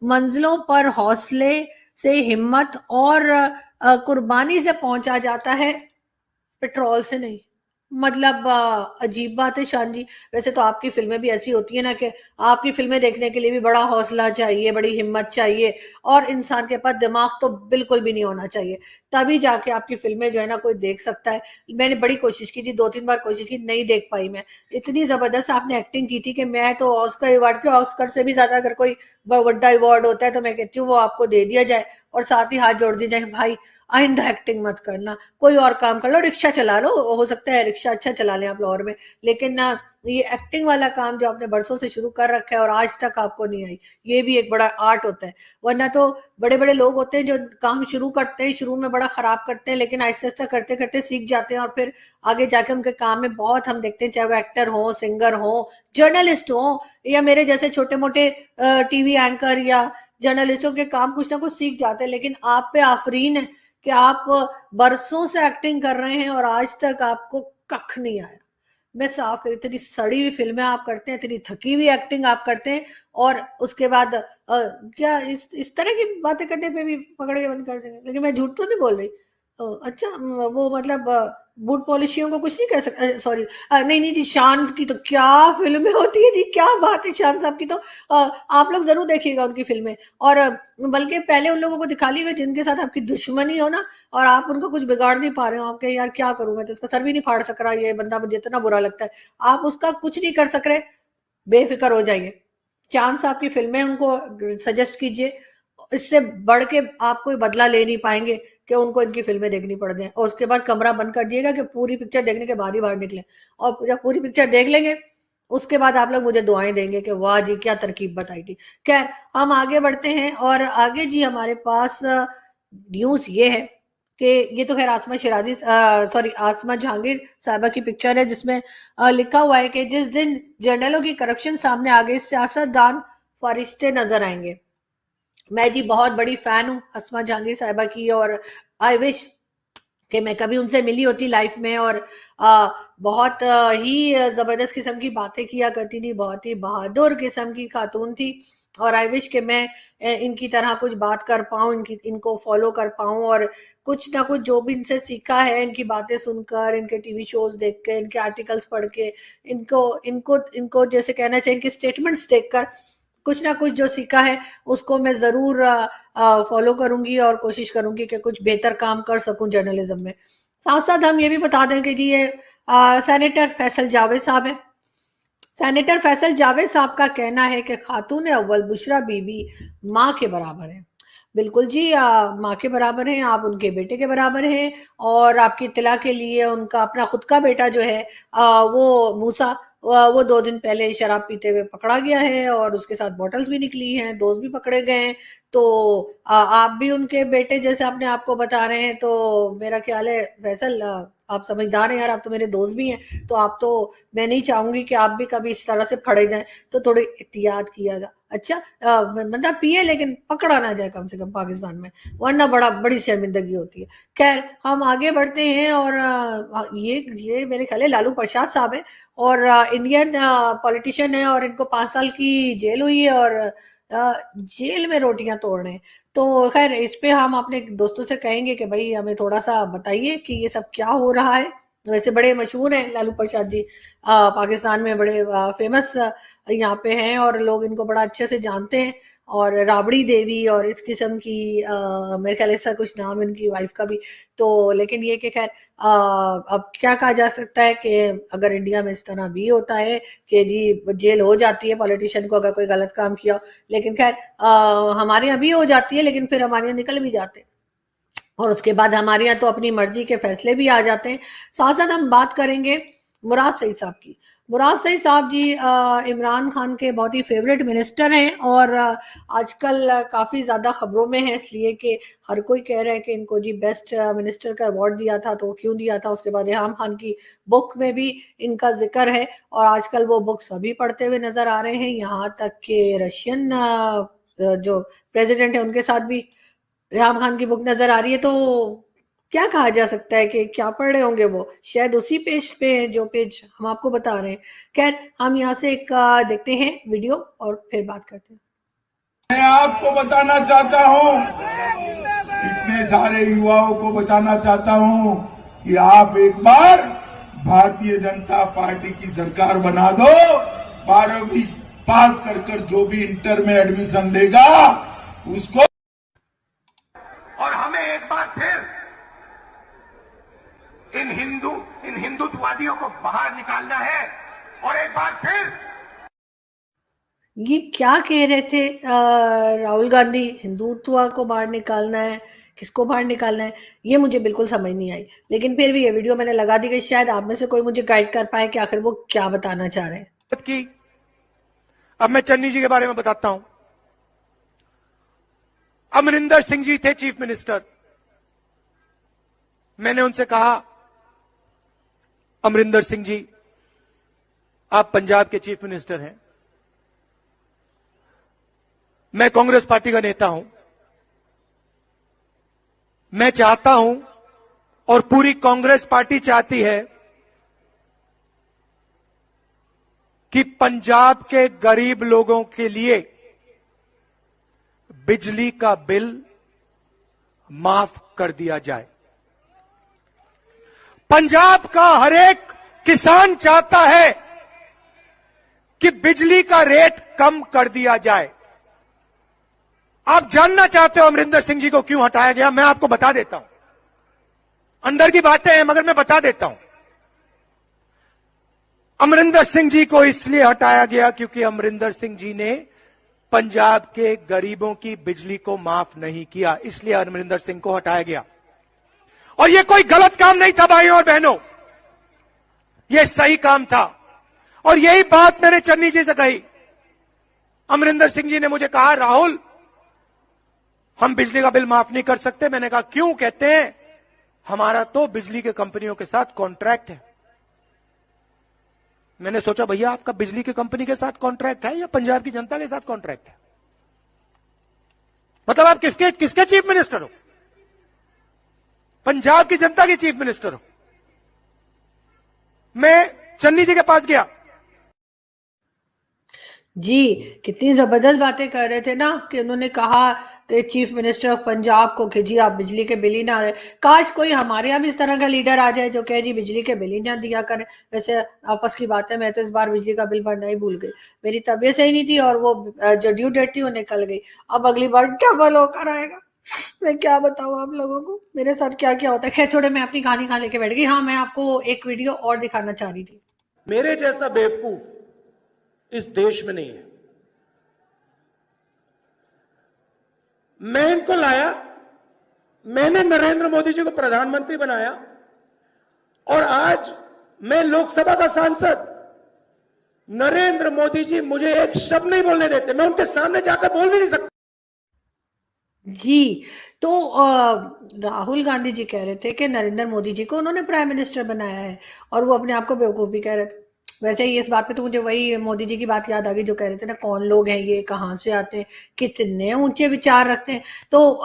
मंजिलों पर हौसले से, हिम्मत और कुर्बानी से पहुंचा जाता है, पेट्रोल से नहीं। मतलब अजीब बात है शान जी। वैसे तो आपकी फिल्में भी ऐसी होती है ना कि आपकी फिल्में देखने के लिए भी बड़ा हौसला चाहिए, बड़ी हिम्मत चाहिए, और इंसान के पास दिमाग तो बिल्कुल भी नहीं होना चाहिए, तभी जाके आपकी फिल्में जो है ना कोई देख सकता है। मैंने बड़ी कोशिश की थी, 2-3 बार कोशिश की, नहीं देख पाई मैं। इतनी जबरदस्त आपने एक्टिंग की थी कि मैं तो ऑस्कर अवार्ड के, ऑस्कर से भी ज्यादा अगर कोई बड़ा अवार्ड होता है तो मैं कहती हूँ वो आपको दे दिया जाए, और साथ ही हाथ जोड़ दिए जाए, भाई आइंदा एक्टिंग मत करना, कोई और काम कर लो, रिक्शा चला लो, हो सकता है रिक्शा अच्छा चला लें आप लाहौर में, लेकिन ना ये एक्टिंग वाला काम जो आपने बरसों से शुरू कर रखा है और आज तक आपको नहीं आई, ये भी एक बड़ा आर्ट होता है। वरना तो बड़े बड़े लोग होते हैं जो काम शुरू करते हैं, शुरू में बड़ा खराब करते हैं, लेकिन आहिस्ता आहिस्ता करते करते सीख जाते हैं, और फिर आगे जाके उनके काम में बहुत हम देखते हैं, चाहे वो एक्टर हो, सिंगर हो, जर्नलिस्ट हो, या मेरे जैसे छोटे मोटे टीवी एंकर या जर्नलिस्टों के काम कुछ ना कुछ सीख जाते हैं। लेकिन आप पे आफरीन है कि आप बरसों से एक्टिंग कर रहे हैं और आज तक आपको कख नहीं आया। मैं साफ करी, इतनी सड़ी हुई फिल्में आप करते हैं, इतनी थकी हुई एक्टिंग आप करते हैं, और उसके बाद क्या इस तरह की बातें करने पे भी पकड़ के बंद कर देंगे। लेकिन मैं झूठ तो नहीं बोल रही। अच्छा, वो मतलब बूट पॉलिशियों को कुछ नहीं कह सकते, सॉरी, नहीं नहीं जी, शान की तो क्या फिल्में होती है जी, क्या बात है शान साहब की तो। आप लोग जरूर देखिएगा उनकी फिल्में, और बल्कि पहले उन लोगों को दिखा लीजिएगा जिनके साथ आपकी दुश्मनी हो ना, और आप उनका कुछ बिगाड़ नहीं पा रहे हो, आपके यार क्या करूं, मैं तो इसका सर भी नहीं फाड़ सक रहा, ये बंदा मुझे इतना बुरा लगता है, आप उसका कुछ नहीं कर सक रहे, बेफिक्र हो जाइए। चांद साहब की फिल्में उनको सजेस्ट कीजिए, इससे बढ़ के आप कोई बदला ले नहीं पाएंगे कि उनको इनकी फिल्में देखनी पड़ जाए, और उसके बाद कमरा बंद कर दिएगा कि पूरी पिक्चर देखने के बाद ही बाहर निकले, और जब पूरी पिक्चर देख लेंगे उसके बाद आप लोग मुझे दुआएं देंगे कि वाह जी क्या तरकीब बताई थी। खैर, हम आगे बढ़ते हैं, और आगे जी हमारे पास न्यूज ये है कि ये तो खैर आसमा शिराजी, सॉरी, आसमा जहांगीर साहबा की पिक्चर है, जिसमें लिखा हुआ है कि जिस दिन जर्नलों की करप्शन सामने आ गई, सियासतदान फरिश्ते नजर आएंगे। मैं जी बहुत बड़ी फैन हूँ आसमा जहांगीर साहबा की, और आई विश कि मैं कभी उनसे मिली होती लाइफ में, और बहुत ही जबरदस्त किस्म की बातें किया करती थी, बहुत ही बहादुर किस्म की खातून थी, और आई विश कि मैं इनकी तरह कुछ बात कर पाऊं, इनकी इनको फॉलो कर पाऊं, और कुछ ना कुछ जो भी इनसे सीखा है, इनकी बातें सुनकर, इनके टीवी शोज देख के, इनके आर्टिकल्स पढ़ के, इनको इनको इनको जैसे कहना चाहिए, इनके स्टेटमेंट्स देखकर कुछ ना कुछ जो सीखा है उसको मैं जरूर फॉलो करूंगी, और कोशिश करूंगी कि कुछ बेहतर काम कर सकूं जर्नलिज्म में। साथ साथ हम ये भी बता दें कि जी ये सेनेटर फैसल जावेद साहब है। सेनेटर फैसल जावेद साहब का कहना है कि खातून अव्वल बुशरा बीबी माँ के बराबर है। बिल्कुल जी, माँ के बराबर हैं, आप उनके बेटे के बराबर हैं, और आपकी इत्तला के लिए उनका अपना खुद का बेटा जो है, वो मूसा, वो 2 दिन पहले शराब पीते हुए पकड़ा गया है, और उसके साथ बॉटल्स भी निकली हैं, दोस्त भी पकड़े गए हैं। तो आप भी उनके बेटे जैसे अपने आप को बता रहे हैं, तो मेरा ख्याल है फैसल, आप समझदार हैं यार, आप तो मेरे दोस्त भी हैं, तो आप तो, मैं नहीं चाहूंगी कि आप भी कभी इस तरह से फड़े जाएं, तो थोड़ी एहतियात कियागा। अच्छा, मतलब पिए लेकिन पकड़ा ना जाए कम से कम पाकिस्तान में, वरना बड़ी शर्मिंदगी होती है। खैर, हम आगे बढ़ते हैं, और ये मेरे ख्याल है लालू प्रसाद साहब है, और इंडियन पॉलिटिशियन है, और इनको 5 साल की जेल हुई है, और जेल में रोटियां तोड़ रहे हैं। तो खैर, इस पे हम अपने दोस्तों से कहेंगे कि भाई हमें थोड़ा सा बताइए कि ये सब क्या हो रहा है। वैसे बड़े मशहूर हैं लालू प्रसाद जी, पाकिस्तान में बड़े फेमस यहाँ पे हैं, और लोग इनको बड़ा अच्छे से जानते हैं, और राबड़ी देवी और इस किस्म की, मेरे ख्याल ऐसा कुछ नाम है इनकी वाइफ का भी। तो लेकिन ये कि खैर, अब क्या कहा जा सकता है कि अगर इंडिया में इस तरह भी होता है कि जी जेल हो जाती है पॉलिटिशियन को अगर कोई गलत काम किया, लेकिन खैर हमारे यहाँ भी हो जाती है, लेकिन फिर हमारे यहाँ निकल भी जाते हैं, और उसके बाद हमारे यहाँ तो अपनी मर्जी के फैसले भी आ जाते हैं। साथ साथ हम बात करेंगे मुराद सईद साहब की। मुराद सईद साहब जी इमरान खान के बहुत ही फेवरेट मिनिस्टर हैं, और आजकल काफ़ी ज़्यादा खबरों में है, इसलिए कि हर कोई कह रहा है कि इनको जी बेस्ट मिनिस्टर का अवार्ड दिया था, तो क्यों दिया था। उसके बाद रेहाम खान की बुक में भी इनका जिक्र है, और आजकल वो बुक सभी पढ़ते हुए नजर आ रहे हैं, यहाँ तक कि रशियन जो प्रेसिडेंट है उनके साथ भी रेहाम खान की बुक नजर आ रही है। तो क्या कहा जा सकता है कि क्या पढ़ रहे होंगे वो, शायद उसी पेज पे है जो पेज हम आपको बता रहे हैं। खैर, हम यहाँ से एक देखते हैं वीडियो और फिर बात करते हैं। मैं आपको बताना चाहता हूं, इतने सारे युवाओं को बताना चाहता हूं कि आप एक बार भारतीय जनता पार्टी की सरकार बना दो। 12वीं पास कर जो भी इंटर में एडमिशन लेगा उसको, और हमें एक बार फिर इन हिंदुत्ववादियों को बाहर निकालना है। और एक बार फिर ये क्या कह रहे थे राहुल गांधी? हिंदुत्व को बाहर निकालना है, किसको बाहर निकालना है, ये मुझे बिल्कुल समझ नहीं आई। लेकिन फिर भी ये वीडियो मैंने लगा दी गई, शायद आप में से कोई मुझे गाइड कर पाए कि आखिर वो क्या बताना चाह रहे हैं। की अब मैं चन्नी जी के बारे में बताता हूं। अमरिंदर सिंह जी थे चीफ मिनिस्टर। मैंने उनसे कहा, अमरिंदर सिंह जी, आप पंजाब के चीफ मिनिस्टर हैं, मैं कांग्रेस पार्टी का नेता हूं, मैं चाहता हूं और पूरी कांग्रेस पार्टी चाहती है कि पंजाब के गरीब लोगों के लिए बिजली का बिल माफ कर दिया जाए। पंजाब का हर एक किसान चाहता है कि बिजली का रेट कम कर दिया जाए। आप जानना चाहते हो अमरिंदर सिंह जी को क्यों हटाया गया? मैं आपको बता देता हूं। अंदर की बातें हैं मगर मैं बता देता हूं। अमरिंदर सिंह जी को इसलिए हटाया गया क्योंकि अमरिंदर सिंह जी ने पंजाब के गरीबों की बिजली को माफ नहीं किया, इसलिए अमरिंदर सिंह को हटाया गया। और यह कोई गलत काम नहीं था भाइयों और बहनों, यह सही काम था। और यही बात मैंने चन्नी जी से कही। अमरिंदर सिंह जी ने मुझे कहा, राहुल हम बिजली का बिल माफ नहीं कर सकते। मैंने कहा क्यों? कहते हैं हमारा तो बिजली के कंपनियों के साथ कॉन्ट्रैक्ट है। मैंने सोचा भैया आपका बिजली की कंपनी के साथ कॉन्ट्रैक्ट है या पंजाब की जनता के साथ कॉन्ट्रैक्ट है? मतलब आप किसके चीफ मिनिस्टर हो? पंजाब की जनता के चीफ मिनिस्टर हो। मैं चन्नी जी के पास गया। जी, कितनी जबरदस्त बातें कर रहे थे ना कि उन्होंने कहा कि चीफ मिनिस्टर ऑफ पंजाब को कि जी आप बिजली के बिल ही ना रहे। काश कोई हमारे यहाँ भी इस तरह का लीडर आ जाए जो कहे जी बिजली के बिल ही ना दिया करें। वैसे आपस की बात है, मैं तो इस बार बिजली का बिल भरना ही भूल गई। मेरी तबीयत सही नहीं थी और वो जो ड्यू डेट थी वो निकल गई। अब अगली बार डबल होकर आएगा। मैं क्या बताऊं आप लोगों को मेरे साथ क्या क्या होता है। खैर छोड़े, मैं अपनी कहानी कहाँ लेके बैठ गई। हाँ, मैं आपको एक वीडियो और दिखाना चाह रही थी। मेरे जैसा बेवकूफ इस देश में नहीं है। मैं इनको लाया, मैंने नरेंद्र मोदी जी को प्रधानमंत्री बनाया और आज मैं लोकसभा का सांसद। नरेंद्र मोदी जी मुझे एक शब्द नहीं बोलने देते, मैं उनके सामने जाकर बोल भी नहीं सकता। जी, तो राहुल गांधी जी कह रहे थे कि नरेंद्र मोदी जी को उन्होंने प्राइम मिनिस्टर बनाया है और वो अपने आप को बेवकूफ भी कह रहे थे। वैसे ही इस बात पे तो मुझे वही मोदी जी की बात याद आ गई जो कह रहे थे ना, कौन लोग हैं ये, कहाँ से आते हैं, कितने ऊंचे विचार रखते हैं। तो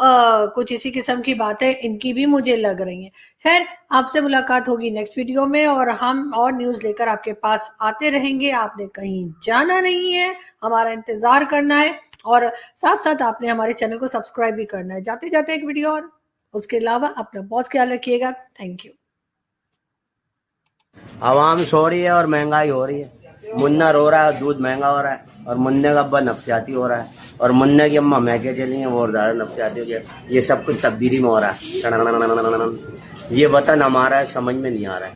कुछ इसी किस्म की बातें इनकी भी मुझे लग रही हैं। खैर, आपसे मुलाकात होगी नेक्स्ट वीडियो में और हम और न्यूज लेकर आपके पास आते रहेंगे। आपने कहीं जाना नहीं है, हमारा इंतजार करना है और साथ साथ आपने हमारे चैनल को सब्सक्राइब भी करना है। जाते जाते एक वीडियो और, उसके अलावा अपना बहुत ख्याल रखिएगा। Thank you. आवाम सो रही है और महंगाई हो रही है। मुन्ना रो रहा है, दूध महंगा हो रहा है और मुन्ने का अब्बा नफसियाती हो रहा है और मुन्ने की अम्मा महके चली है, वो और ज्यादा नफसियाती हो गया। ये सब कुछ तब्दीली में हो रहा है। ये वतन हमारा है, समझ में नहीं आ रहा है।